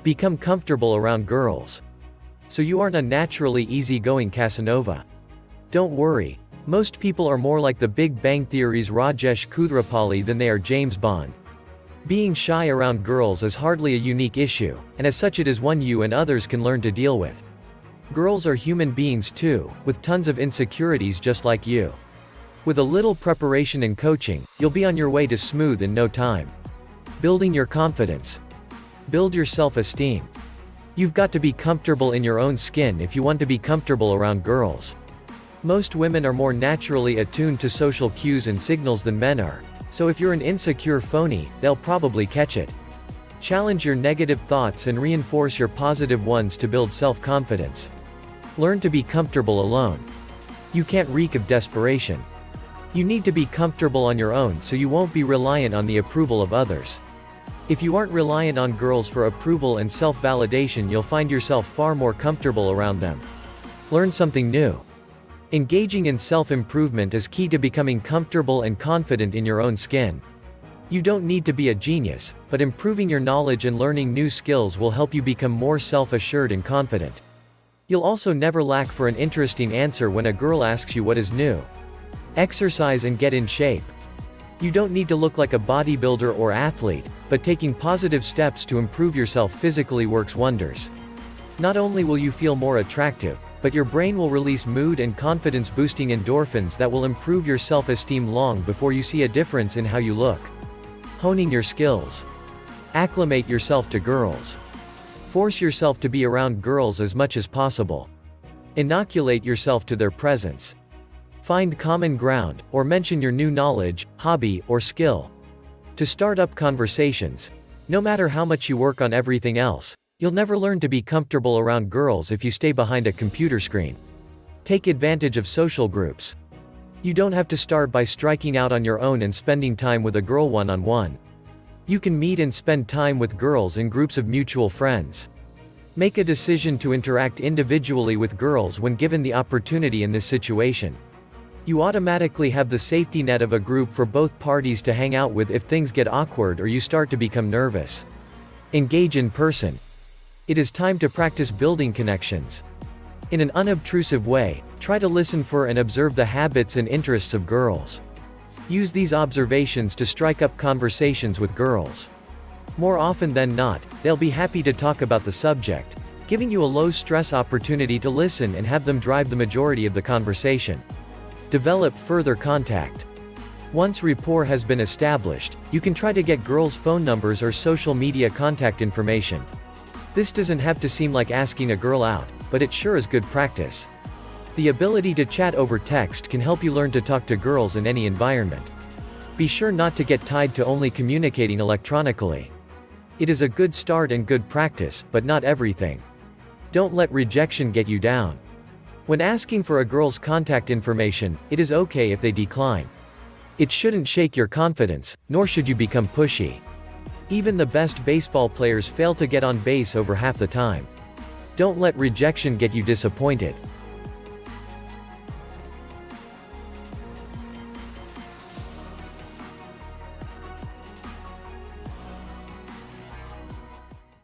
Become comfortable around girls. So you aren't a naturally easygoing Casanova. Don't worry. Most people are more like the Big Bang Theory's Rajesh Koothrappali than they are James Bond. Being shy around girls is hardly a unique issue, and as such it is one you and others can learn to deal with. Girls are human beings too, with tons of insecurities just like you. With a little preparation and coaching, you'll be on your way to smooth in no time. Building your confidence. Build your self-esteem. You've got to be comfortable in your own skin if you want to be comfortable around girls. Most women are more naturally attuned to social cues and signals than men are, so if you're an insecure phony, they'll probably catch it. Challenge your negative thoughts and reinforce your positive ones to build self-confidence. Learn to be comfortable alone. You can't reek of desperation. You need to be comfortable on your own so you won't be reliant on the approval of others. If you aren't reliant on girls for approval and self-validation, you'll find yourself far more comfortable around them. Learn something new. Engaging in self-improvement is key to becoming comfortable and confident in your own skin. You don't need to be a genius, but improving your knowledge and learning new skills will help you become more self-assured and confident. You'll also never lack for an interesting answer when a girl asks you what is new. Exercise and get in shape. You don't need to look like a bodybuilder or athlete, but taking positive steps to improve yourself physically works wonders. Not only will you feel more attractive, but your brain will release mood and confidence-boosting endorphins that will improve your self-esteem long before you see a difference in how you look. Honing your skills. Acclimate yourself to girls. Force yourself to be around girls as much as possible. Inoculate yourself to their presence. Find common ground, or mention your new knowledge, hobby, or skill. To start up conversations. No matter how much you work on everything else, you'll never learn to be comfortable around girls if you stay behind a computer screen. Take advantage of social groups. You don't have to start by striking out on your own and spending time with a girl one-on-one. You can meet and spend time with girls in groups of mutual friends. Make a decision to interact individually with girls when given the opportunity in this situation. You automatically have the safety net of a group for both parties to hang out with if things get awkward or you start to become nervous. Engage in person. It is time to practice building connections. In an unobtrusive way, try to listen for and observe the habits and interests of girls. Use these observations to strike up conversations with girls. More often than not, they'll be happy to talk about the subject, giving you a low-stress opportunity to listen and have them drive the majority of the conversation. Develop further contact. Once rapport has been established, you can try to get girls' phone numbers or social media contact information. This doesn't have to seem like asking a girl out, but it sure is good practice. The ability to chat over text can help you learn to talk to girls in any environment. Be sure not to get tied to only communicating electronically. It is a good start and good practice, but not everything. Don't let rejection get you down. When asking for a girl's contact information, it is okay if they decline. It shouldn't shake your confidence, nor should you become pushy. Even the best baseball players fail to get on base over half the time. Don't let rejection get you disappointed.